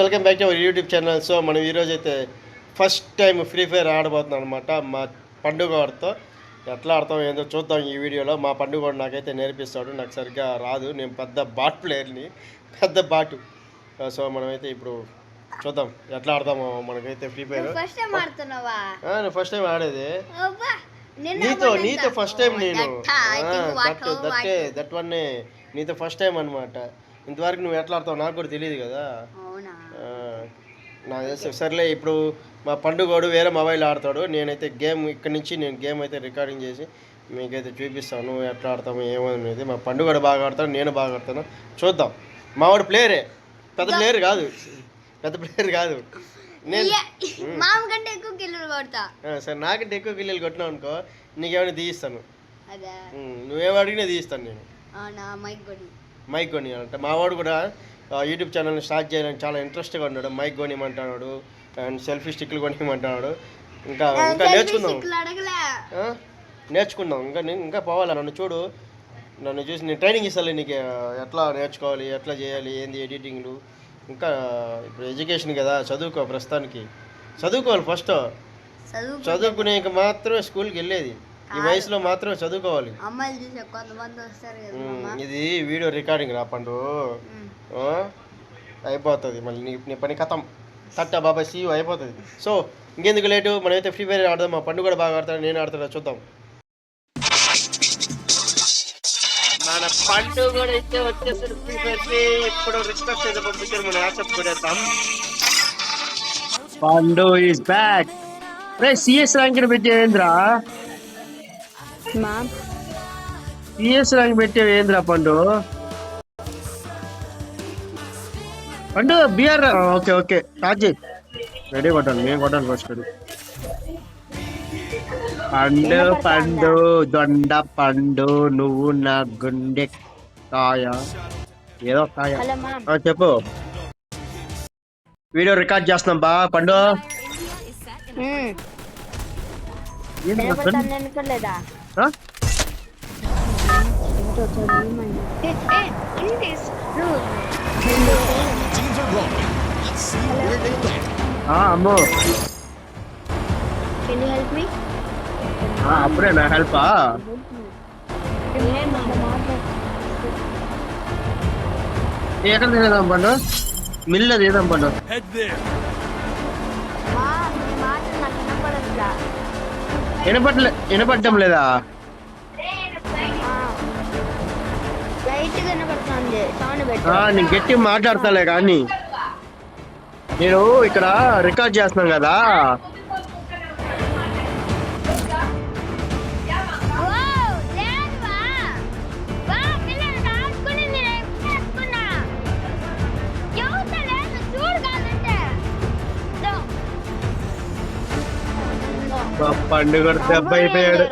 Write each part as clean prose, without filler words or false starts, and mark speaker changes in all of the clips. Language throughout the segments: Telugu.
Speaker 1: Welcome back to our YouTube channel. So మనం ఈరోజు అయితే ఫస్ట్ టైం ఫ్రీ ఫైర్ ఆడబోతున్నాం అనమాట. మా పండుగ వాడితో ఎట్లా ఆడతాం ఏందో చూద్దాం ఈ వీడియోలో. మా పండుగ వాడు నాకైతే నేర్పిస్తాడు, నాకు సరిగ్గా రాదు, నేను పెద్ద బాట్ ప్లేయర్ని, పెద్ద బాటు. సో మనమైతే ఇప్పుడు చూద్దాం ఎట్లా ఆడతామో. మనకైతే ఫ్రీ ఫైర్ ఫస్ట్ టైం ఆడేది నీతో ఫస్ట్ టైం. నేను దట్ వన్ నీతో ఫస్ట్ టైం అనమాట. ఇంతవరకు నువ్వు ఎట్లా ఆడతావు నాకు కూడా తెలియదు కదా. నాకు తెలిసి సర్లే. ఇప్పుడు మా పండుగోడు వేరే మొబైల్ ఆడతాడు, నేనైతే గేమ్ ఇక్కడి నుంచి నేను గేమ్ అయితే రికార్డింగ్ చేసి మీకైతే చూపిస్తాను నువ్వు ఎట్లా ఆడతాము ఏమనేది. మా పండుగోడు బాగా ఆడతాడు, నేను బాగా ఆడతాను, చూద్దాం. మావాడు ప్లేయరే, పెద్ద ప్లేయర్ కాదు, పెద్ద ప్లేయర్ కాదు. నేను సరే నాకంటే ఎక్కువ కిల్లలు కొట్టినావు అనుకో నీకేమైనా తీయిస్తాను, నువ్వేమో అడిగినా తీయిస్తాను నేను. మైక్ కొనియాలంటే మావాడు కూడా యూట్యూబ్ ఛానల్ని స్టార్ట్ చేయాలని చాలా ఇంట్రెస్ట్గా ఉన్నాడు. మైక్ కొనియమంటున్నాడు అండ్ సెల్ఫీ స్టిక్లు కొనియమంటున్నాడు. ఇంకా ఇంకా నేర్చుకుందాం ఇంకా పోవాలి. నన్ను చూడు, నన్ను చూసి నేను ట్రైనింగ్ ఇస్తాను నీకు, ఎట్లా నేర్చుకోవాలి, ఎట్లా చేయాలి, ఏంది ఎడిటింగ్లు. ఇంకా ఇప్పుడు ఎడ్యుకేషన్ కదా, చదువుకో. ప్రస్తుతానికి చదువుకోవాలి. ఫస్ట్ చదువుకునే మాత్రమే స్కూల్కి వెళ్ళేది, ఈ వయసులో మాత్రమే చదువుకోవాలి. ఇది వీడియో రికార్డింగ్ రా పండు, అయిపోతుంది మళ్ళీ నీ పని కథం. తట్టా బాబాయ్ సీ అయిపోతుంది. సో ఇంకెందుకు లేటు, మనమైతే ఫ్రీ ఫైర్ ఆడదాం. మా పండు కూడా బాగా ఆడతాడు, నేను ఆడతాడా చూద్దాం. మన పండు కూడా అయితే వచ్చేసరి ఫ్రీ ఫైర్కి ఇప్పుడు రిక్వెస్ట్ అయితే పంపించారు, మనం యాక్సెప్ట్ కొడేద్దాం. Pandu is back. రే సిఎస్ ర్యాంక్ పెట్టేంద్రా, సిఎస్ ర్యాంక్ పెట్టేంద్రా పండు. పండు బిఆర్ ఓకే ఓకే స్టార్ట్ చేయి. రెడీ కొట్టాలి, నేను కొట్టాలి ఫస్ట్. పండు పండు దొండ పండు నువ్వు నా గుండె కాయ, ఏదో కాయ. చెప్పు. వీడియో రికార్డ్ చేస్తున్నాం బా పండు. అమ్మో అప్పుడే నా హెల్పా. ఎక్కడ తినేదాం పండు, మిల్లు తినేదాం పండు. వినపడటం లేదా? నేను గట్టి మాట్లాడతాలే కానీ నేను ఇక్కడ రికార్డ్ చేస్తున్నాను కదా. పండుగ దెబ్బ అయిపోయాడు.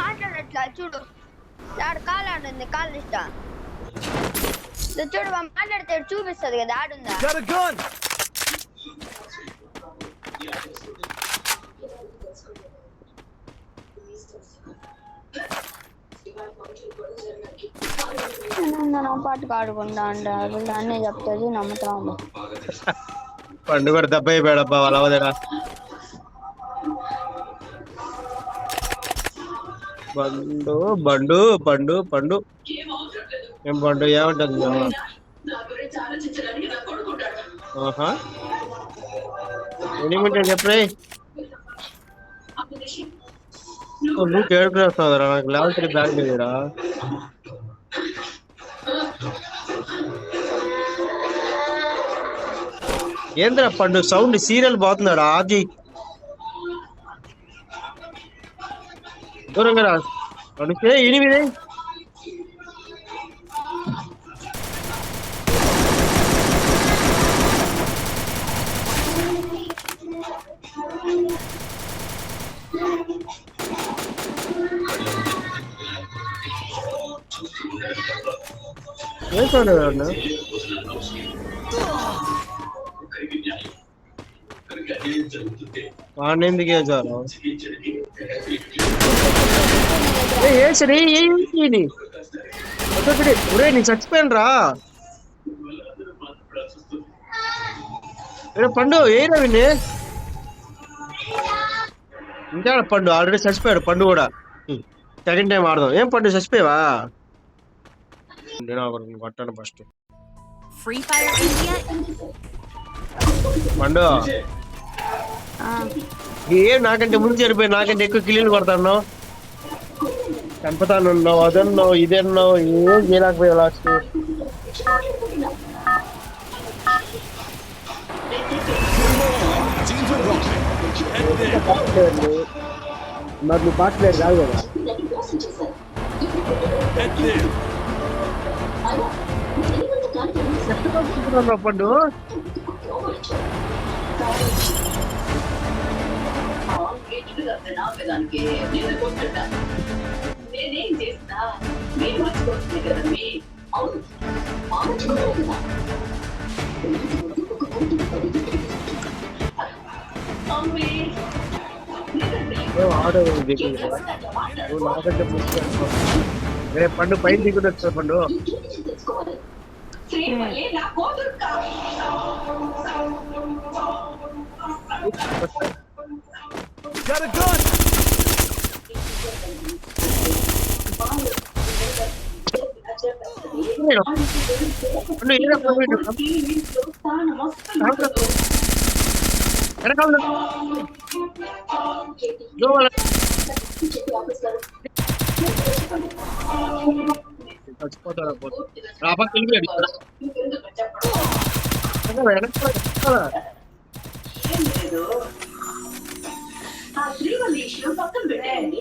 Speaker 2: మాట్లాడట్లా చూడు, కాలు ఆడుంది, కాలు ఇష్టం చూడు. మాట్లాడితే చూపిస్తుంది కదా ఆడుందా. పాటుకు ఆడుకుంటా అంటారు, అన్నీ చెప్తుంది, నమ్ముతాము.
Speaker 1: పండుగ దెబ్బ అయిపోయాడబ్బా వాళ్ళ వదినా. బండు బండు పండు పండు ఏం పండు ఏమంటుంది? ఎనిమిది చెప్పే నువ్వు కేడుకు వేస్తావురా, నాకు లెవెల్ 3 బ్యాగ్ లేదురా. ఏంద్రా పండు సౌండ్ సీరియల్ పోతున్నాడు. ఆది దూరంగా రా అడితే 8. ఏం చూడలేదు వాడిని ఎందుకు వేసారు? నేను చచ్చిపోయాను రా. పండు ఏనా విని ఇంకా పండు ఆల్రెడీ చచ్చిపోయాడు పండు కూడా. సెకండ్ టైం ఆడదాం. ఏం పండు చచ్చిపోయావా? నేను కొట్టాను ఫస్ట్.
Speaker 3: Free Fire India.
Speaker 1: పండు ఏం నాకంటే ముందు చనిపోయి నాకంటే ఎక్కువ కిల్లీలు కొడతాను. చంపుతానున్నావు, అదన్నావు, ఇదన్నావు, ఏం చేయలేకపోయావు లాస్ట్. మరి నువ్వు పాటలేదు కాదు కదా. పండు
Speaker 4: నేనేం చేస్తా మీరు మర్చిపోతుంది కదా మీ అవును
Speaker 1: పండు పైన దిగుడు వచ్చా పండు. పక్కన పెట్టండి.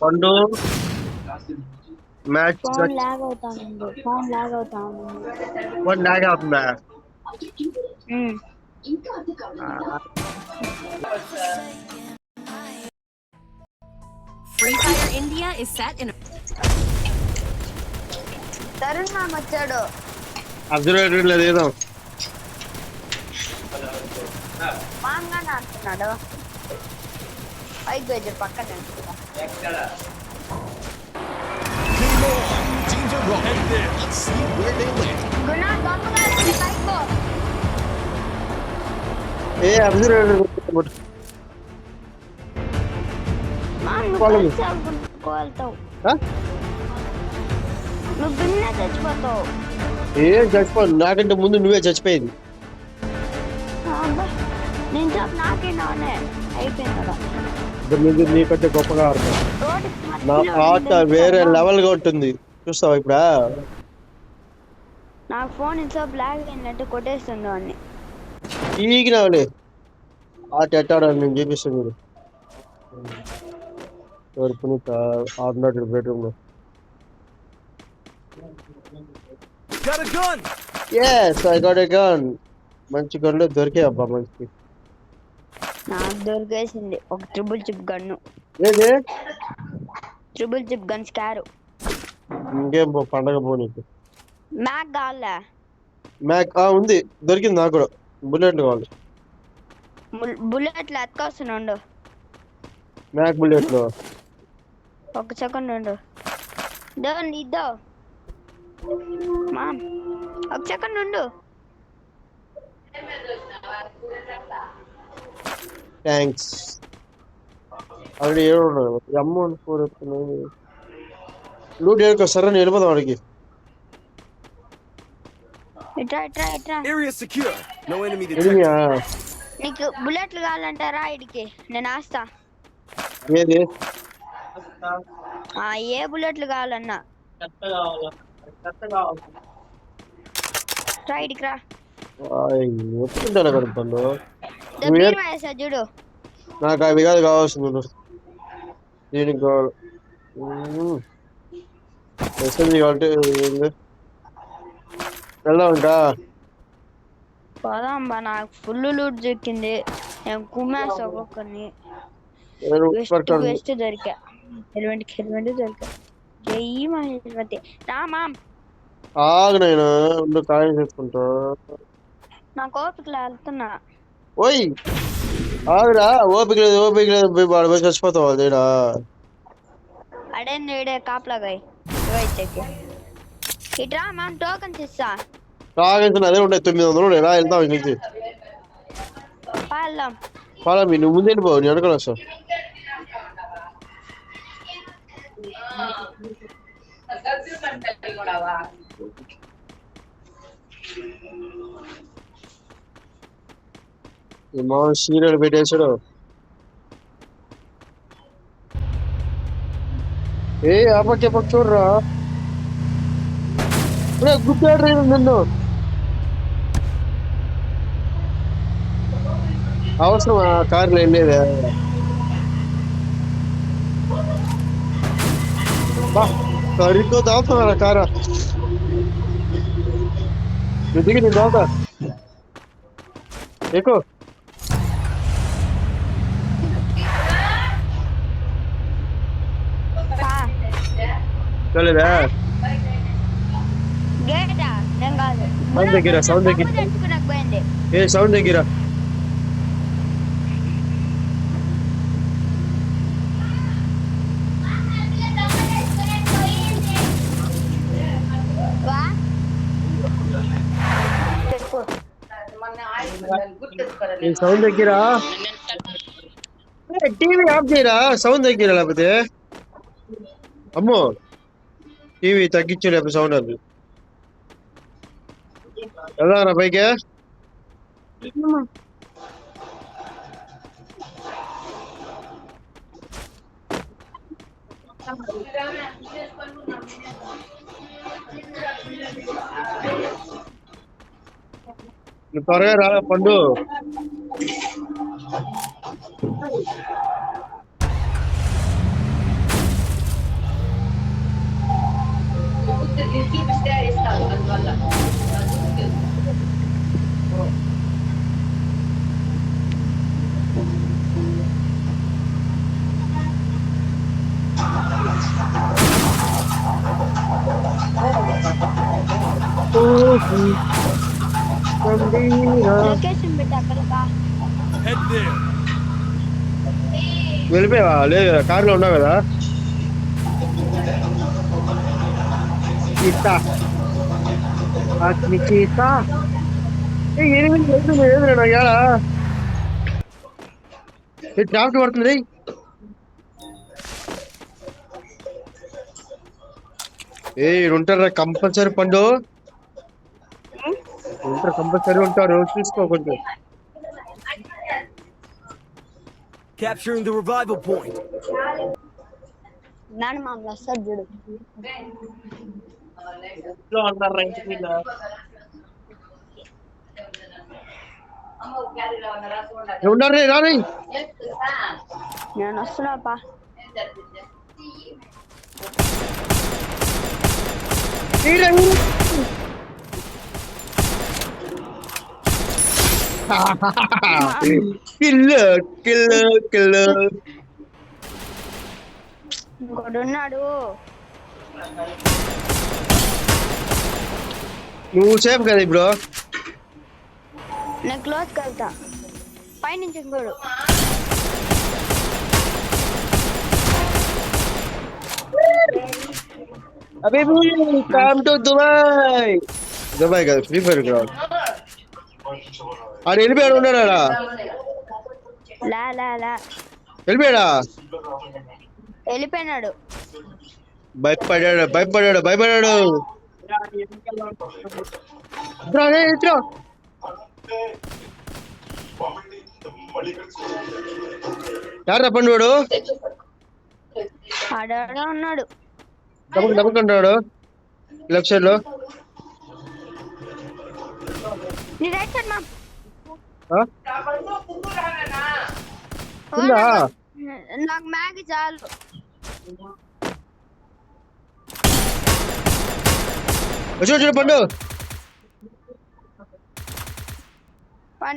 Speaker 1: పండు మ్యాచ్
Speaker 2: ఫోన్ లాగ్ అవుతాను.
Speaker 1: ఫోన్ లాగ్ అవుతుందా?
Speaker 3: Free Fire India is set in.
Speaker 2: Tarun మామ వచ్చాడు.
Speaker 1: అబ్జర్వేటరీ లేదు ఏదో
Speaker 2: మామగానే అంటున్నాడు. పైకి పోయి పక్కన గుణా గమ్ముగా పైకి పో.
Speaker 1: ఏ అబ్జర్వేటరీ
Speaker 2: నువ్వు బిన్నే చచ్చిపోతావు.
Speaker 1: ఏం చచ్చిపోను, నాకంటే ముందు నువ్వే చచ్చిపోయింది.
Speaker 2: నేను చెప్పు నాకేనానే అయిపోయింది కదా.
Speaker 1: నీకంటే గొప్పగా ఆడతావు. నా ఆట వేరే లెవెల్ గా ఉంటుంది చూస్తావా ఇప్పుడు.
Speaker 2: నాకు ఫోన్ ఇంట్లో బ్లాక్ అయినట్టు కొట్టేస్తుందో అన్ని
Speaker 1: ఈగినావులే. ఆట ఎట్టాడని నేను చూపిస్తాను. మీరు ఎవరు పునీత ఆడున్నాడు బెడ్రూమ్ లో. Yes, I got a gun. మంచి గన్లు దొరికాయి అబ్బా మంచి.
Speaker 2: నాకు దొరికేసింది ఒక ట్రిపుల్ చిప్ గన్ను.
Speaker 1: ఏది
Speaker 2: ట్రిపుల్ చిప్ గన్ స్కారు.
Speaker 1: ఇంకేం పండగ పో నీకు.
Speaker 2: మ్యాక్ కావాలా?
Speaker 1: మ్యాక్ ఉంది, దొరికింది నాకు కూడా. బుల్లెట్లు కావాలి.
Speaker 2: బుల్లెట్లు అతుకొస్తున్నాడు.
Speaker 1: మ్యాక్ బుల్లెట్లు
Speaker 2: ఒక సెకండ్ ఉండు. ఇద్దో మామ్ ఒక సెకండ్ ఉండు.
Speaker 1: థ్యాంక్స్. ఆల్రెడీ ఏడు అమ్మ లూట్ ఏడుకొస్తారా వెళ్ళిపోదాం వాడికి.
Speaker 2: నీకు బుల్లెట్లు కావాలంటారా? ఇడికి నేను ఆస్తా.
Speaker 1: ఏది
Speaker 2: ఏ బుల్లెట్లు కావాలన్నా ఇడికి రా. చూడు
Speaker 1: నాకు అవి కాదు కావాల్సింది. దీనికి కావాలి ఎస్ఎంజీ కావాలంటే వెళ్దాం. ఇంకా
Speaker 2: పోదాం బా. నాకు ఫుల్ లూట్ దొరికింది. నేను కుమ్మేస్తా ఒక్కొక్కరిని. వెస్ట్ దొరికా. హెల్మెట్ దొరికా. జై మా హెల్మెట్ రా మామ్.
Speaker 1: ఆగు నేను ఉండు కాయం చేసుకుంటా.
Speaker 2: నాకు ఓపిక వెళ్తున్నా.
Speaker 1: ఓయ్ ఆగురా, ఓపిక లేదు ఓపిక లేదు, పోయి వాడు పోయి చచ్చిపోతావు అదేడా.
Speaker 2: అడేంది ఈడే కాపలాగాయ్ ఇవైతేకి ఇట్రా మనం టోకన్స్ ఇస్తా.
Speaker 1: కాగించిన అదే ఉండే 900 ఉండే రా, వెళ్తాం ఇంక నుంచి.
Speaker 2: వెళ్దాం.
Speaker 1: పాలా మీ నువ్వు ముందే పోవు, నేను అనుకుని వస్తావు. మా సీరియల్ పెట్టేసాడు. ఏ ఆ పక్క చూడరా, గుర్తాడు నిన్ను. అవసరం ఆ కార్లో వెళ్ళేదా? సరిగ్గా దాపుతున్నా కారా, నువ్వు దిగి నేను దావుతా ఎక్కువ. చూడలేదా
Speaker 2: గేటా నేను కాదు.
Speaker 1: సౌండ్ దగ్గర, సౌండ్ దగ్గర,
Speaker 2: తెచ్చుకున్నాక పోయింది.
Speaker 1: ఏ సౌండ్ దగ్గర.
Speaker 2: వా చెప్పు.
Speaker 1: ఈ సౌండ్ దగ్గర టీవీ ఆఫ్ చేయరా, సౌండ్ దగ్గర. లేకపోతే అమ్మో టీవీ తగ్గించు, లేకపోతే సౌండ్ అది. ఎలా పైకి త్వరగా రా పండు.
Speaker 2: లొకేషన్ పెట్టి అక్కడికా
Speaker 1: వెళ్ళిపోయావా? లేదు కారులో ఉన్నావు కదా. ట్రాఫిక్ పడుతుంది. ఏ ఉంటారా కంపల్సరీ పండు, ఉంటారు కంపల్సరీ ఉంటారు, చూసుకో కొంచెం.
Speaker 5: Capturing the revival point.
Speaker 2: నాన్న మామూలు వస్తారు చూడు.
Speaker 1: ఉన్నారు రాని,
Speaker 2: నేను వస్తున్నాపా.
Speaker 1: Kill kill kill.
Speaker 2: ఇంకోటి ఉన్నాడు.
Speaker 1: నువ్వు సేఫ్ కదా ఇప్పుడు.
Speaker 2: నేను క్లోజ్కి వెళ్తా. పైనుంచి ఇంకోడు.
Speaker 1: అబే కమ్ టు దుబాయ్. దుబాయ్ కదా, ఫ్రీ ఫైర్ గ్రౌండ్. ఆడు వెళ్ళిపోయాడు, ఉన్నాడా?
Speaker 2: లా లా లా
Speaker 1: వెళ్ళిపోయాడా?
Speaker 2: వెళ్ళిపోయినాడు.
Speaker 1: భయపడాడు భయపడాడు భయపడాడు. యారా పండు వాడు?
Speaker 2: ఆడాడా ఉన్నాడు.
Speaker 1: దబ్బుకుంటాడు లెఫ్ట్ సైడ్ లో.
Speaker 2: నీ రైట్ సైడ్ మా. నాకు మ్యాగీ చాలు.
Speaker 1: చూడు పండు,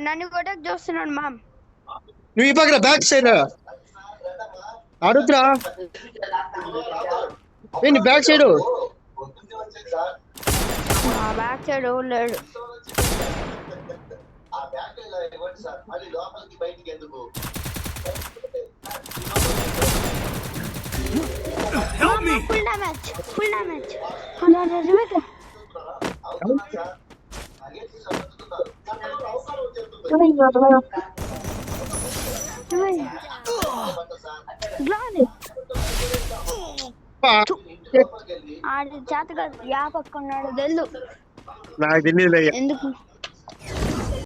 Speaker 2: నన్ను కూడా చూస్తున్నాడు మామ్.
Speaker 1: నువ్వు ఈ పక్కన బ్యాక్ సైడ్ ఆడుతురా. ఏంటి బ్యాక్ సైడ్?
Speaker 2: మా బ్యాక్ సైడ్ ఎవరు లేడు.
Speaker 5: Help me!
Speaker 2: Full damage. ఆడి చేత కాదు యా పక్కన్నాడు తెలు
Speaker 1: నాకు తెలియదు
Speaker 2: ఎందుకు